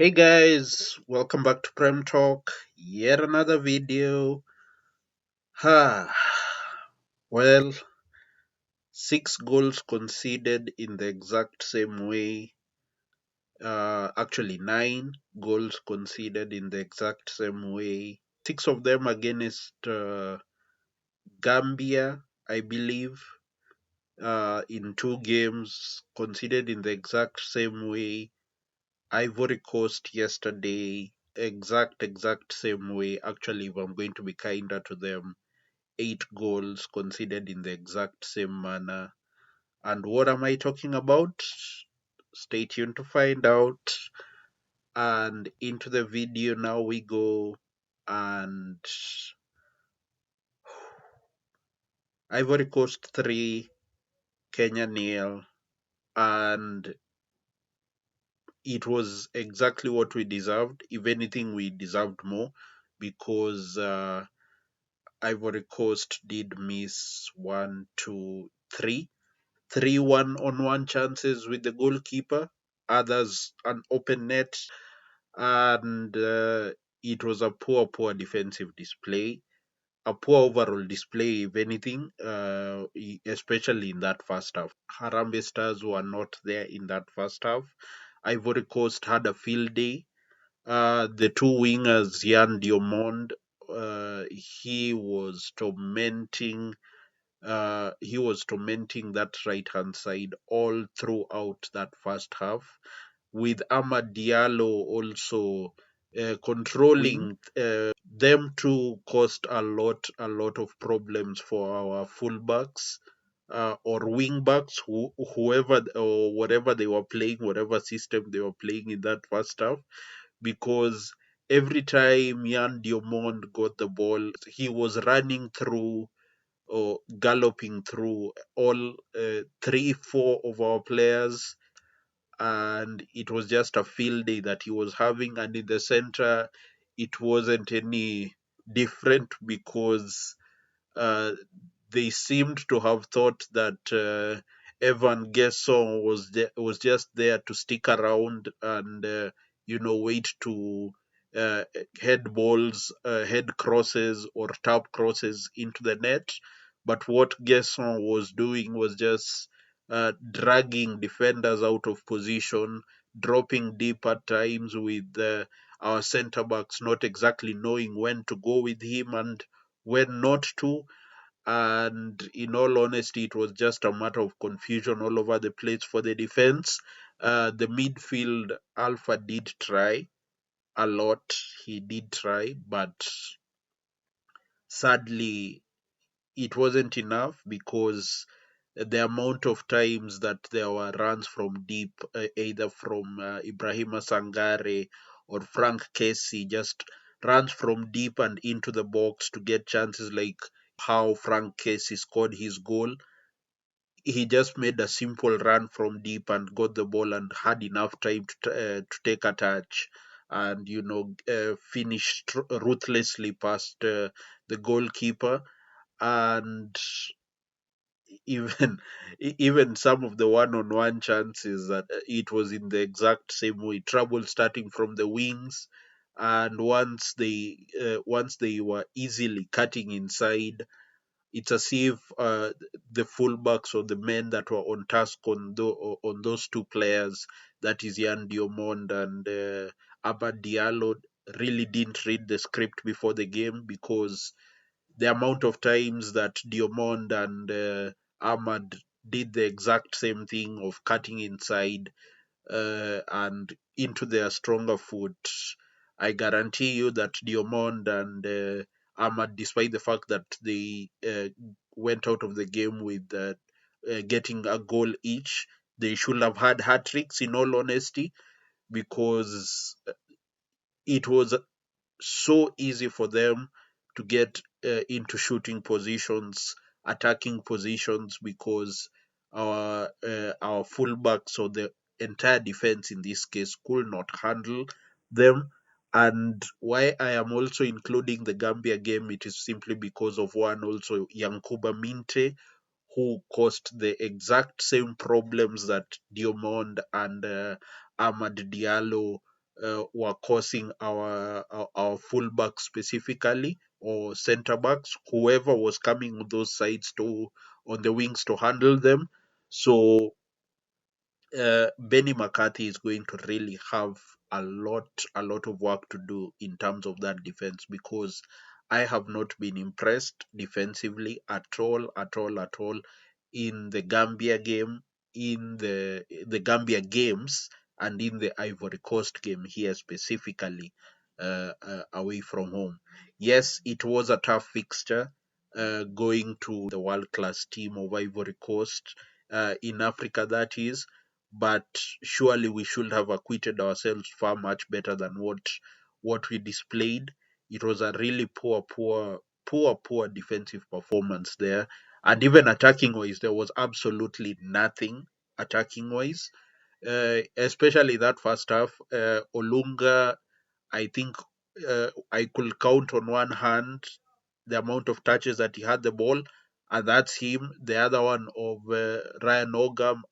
Hey guys, welcome back to Prem Talk. Yet another video. Ha. Well, 6 goals conceded in the exact same way. Actually, 9 goals conceded in the exact same way. 6 of them against Gambia, I believe, in 2 games, conceded in the exact same way. Ivory Coast yesterday, exact same way. Actually, if I'm going to be kinder to them, 8 goals conceded in the exact same manner. And what am I talking about? Stay tuned to find out. And into the video now we go. And Ivory Coast 3, Kenya nil. And it was exactly what we deserved. If anything, we deserved more because Ivory Coast did miss one, two, three one-on-one chances with the goalkeeper, others an open net, and it was a poor defensive display, a poor overall display, if anything, especially in that first half. Harambee Stars were not there in that first half. Ivory Coast had a field day. The two wingers, Yan Diomond, he was tormenting that right hand side all throughout that first half, with Amad Diallo also controlling. Them two caused a lot of problems for our fullbacks or wing backs, whoever or whatever they were playing, whatever system they were playing in that first half, because every time Yan Diomond got the ball, he was running through or galloping through all 3, 4 of our players, and it was just a field day that he was having. And in the center, it wasn't any different because uh, they seemed to have thought that Evan Gerson was just there to stick around and wait to uh, head crosses or tap crosses into the net. But what Gerson was doing was just dragging defenders out of position, dropping deep at times with our centre backs not exactly knowing when to go with him and when not to. And in all honesty, it was just a matter of confusion all over the place for the defense. The midfield, Alpha did try a lot. He did try, but sadly, it wasn't enough because the amount of times that there were runs from deep, either from Ibrahima Sangare or Frank Casey, just runs from deep and into the box to get chances, like how Frank Casey scored his goal. He just made a simple run from deep and got the ball and had enough time to take a touch and finish ruthlessly past the goalkeeper. And even even some of the one-on-one chances, that it was in the exact same way, trouble starting from the wings. And once they were easily cutting inside, it's as if the fullbacks or the men that were on task on those two players, that is Yan Diomond and Abad Diallo, really didn't read the script before the game, because the amount of times that Diomond and Ahmad did the exact same thing of cutting inside and into their stronger foot, I guarantee you that Diomond and Ahmad, despite the fact that they went out of the game with getting a goal each, they should have had hat tricks, in all honesty, because it was so easy for them to get into shooting positions, attacking positions, because our fullbacks, or the entire defense in this case, could not handle them. And why I am also including the Gambia game, it is simply because of one, also Yankuba Minte, who caused the exact same problems that Diomond and Ahmad Diallo were causing our fullbacks specifically, or centre backs, whoever was coming on those sides to on the wings to handle them. So Benny McCarthy is going to really have a lot of work to do in terms of that defense, because I have not been impressed defensively at all in the Gambia game, in the Gambia games, and in the Ivory Coast game here specifically, away from home. Yes, it was a tough fixture, going to the world class team of Ivory Coast, in Africa, that is, but surely we should have acquitted ourselves far much better than what we displayed. It was a really poor defensive performance there, and even attacking wise, there was absolutely nothing attacking wise. Especially that first half, Olunga, I think I could count on one hand the amount of touches that he had the ball, and that's him. The other one of Ryan Ogam,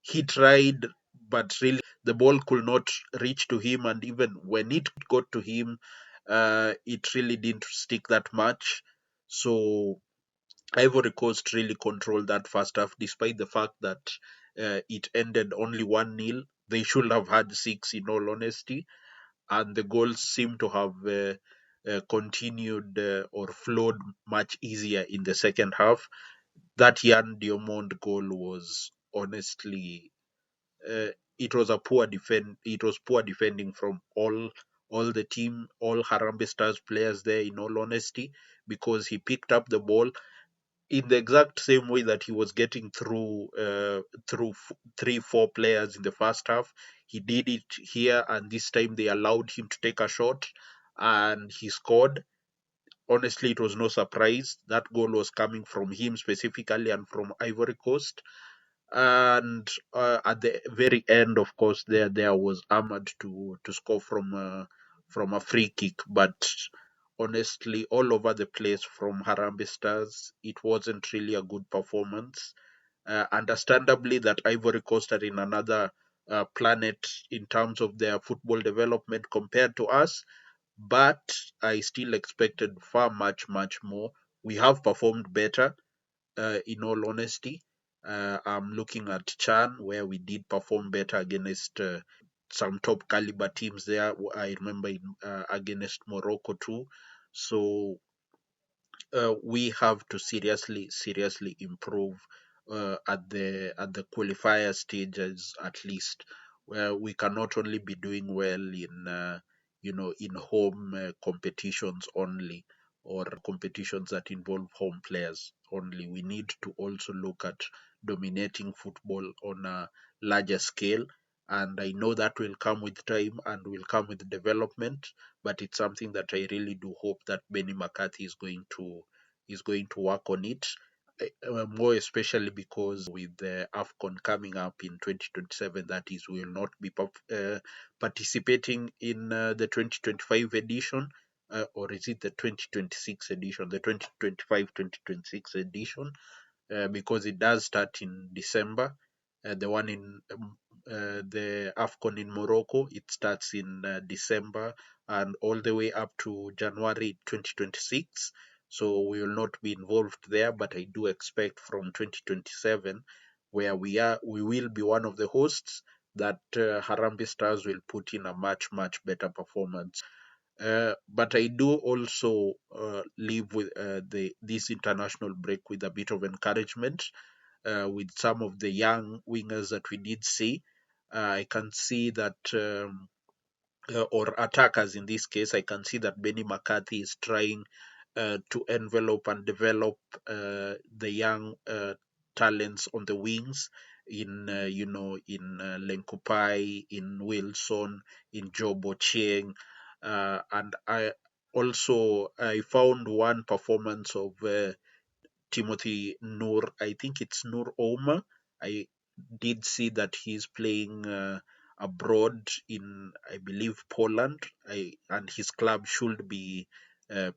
he tried, but really the ball could not reach to him, and even when it got to him, it really didn't stick that much. So Ivory Coast really controlled that first half, despite the fact that it ended only 1-0. They should have had six, in all honesty, and the goals seem to have continued or flowed much easier in the second half. That Yan Diomond goal was honestly, uh, it was poor defending from all the team, all Harambee Stars players there, in all honesty, because he picked up the ball in the exact same way that he was getting through 3-4 players in the first half. He did it here, and this time they allowed him to take a shot, and he scored. Honestly, it was no surprise. That goal was coming from him specifically and from Ivory Coast. And at the very end, of course, there was Ahmad to score from a free kick. But honestly, all over the place from Harambee Stars, it wasn't really a good performance. Understandably, that Ivory Coast are in another planet in terms of their football development compared to us, but I still expected far much more. We have performed better, in all honesty. I'm looking at Chan, where we did perform better against some top caliber teams there. I remember against Morocco too. So we have to seriously improve at the qualifier stages, at least, where we cannot only be doing well in in home competitions only, or competitions that involve home players only. We need to also look at dominating football on a larger scale, and I know that will come with time and will come with development, but it's something that I really do hope that Benny McCarthy is going to work on it. More especially because with the AFCON coming up in 2027, that is, we will not be participating in the 2025 edition, or is it the 2026 edition? The 2025-2026 edition, because it does start in December. The one in the AFCON in Morocco, it starts in December and all the way up to January 2026. So we will not be involved there, but I do expect from 2027, where we will be one of the hosts, that Harambee Stars will put in a much better performance. But I do also leave with this international break with a bit of encouragement, with some of the young wingers that we did see. I can see that, or attackers in this case, I can see that Benny McCarthy is trying to envelop and develop the young talents on the wings, in Lenkupai, in Wilson, in Joe Bocheng, and I found one performance of Timothy Noor. I think it's Noor Ouma. I did see that he's playing abroad in, I believe, Poland. And his club should be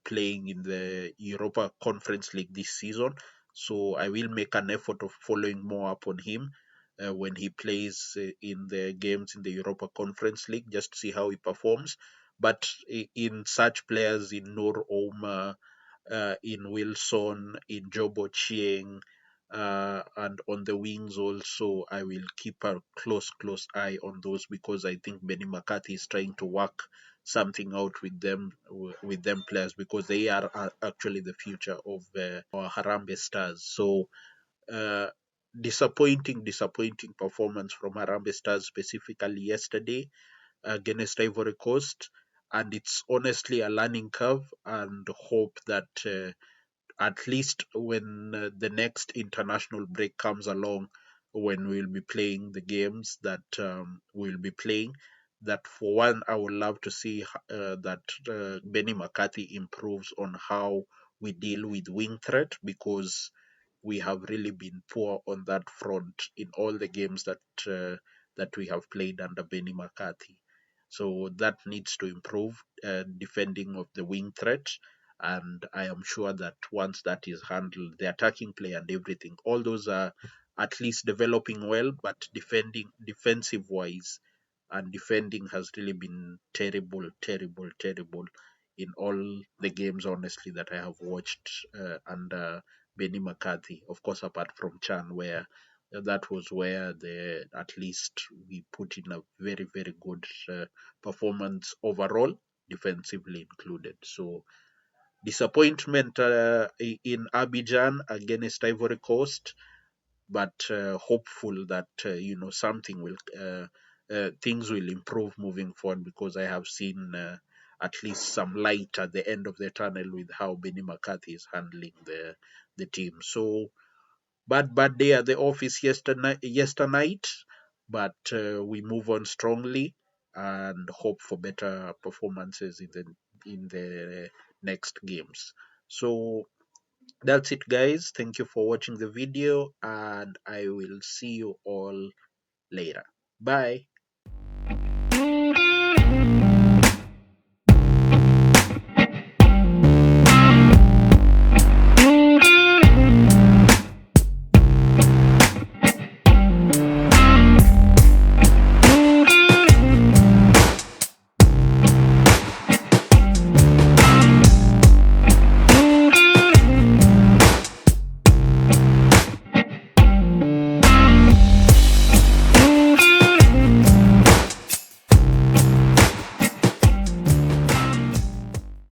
playing in the Europa Conference League this season. So I will make an effort of following more up on him. when he plays in the games in the Europa Conference League, just to see how he performs. But in such players, in Nur Ouma, in Wilson, in Jobo Chieng, and on the wings also, I will keep a close eye on those, because I think Benny McCarthy is trying to work something out with them players, because they are actually the future of our Harambee Stars. So uh, disappointing performance from Harambee Stars, specifically yesterday against Ivory Coast, and it's honestly a learning curve, and hope that at least when the next international break comes along, when we'll be playing the games that we'll be playing, that for one, I would love to see that Benny McCarthy improves on how we deal with wing threat, because we have really been poor on that front in all the games that we have played under Benny McCarthy. So that needs to improve, defending of the wing threat, and I am sure that once that is handled, the attacking play and everything, all those are at least developing well, but defensive wise, and defending has really been terrible in all the games, honestly, that I have watched under Benny McCarthy. Of course, apart from Chan, where that was where the at least we put in a very good performance overall, defensively included. So disappointment in Abidjan against Ivory Coast, but hopeful that something will things will improve moving forward, because I have seen at least some light at the end of the tunnel with how Benny McCarthy is handling the team. So bad day at the office yesternight, but we move on strongly and hope for better performances in the next games. So that's it, guys. Thank you for watching the video, and I will see you all later. Bye.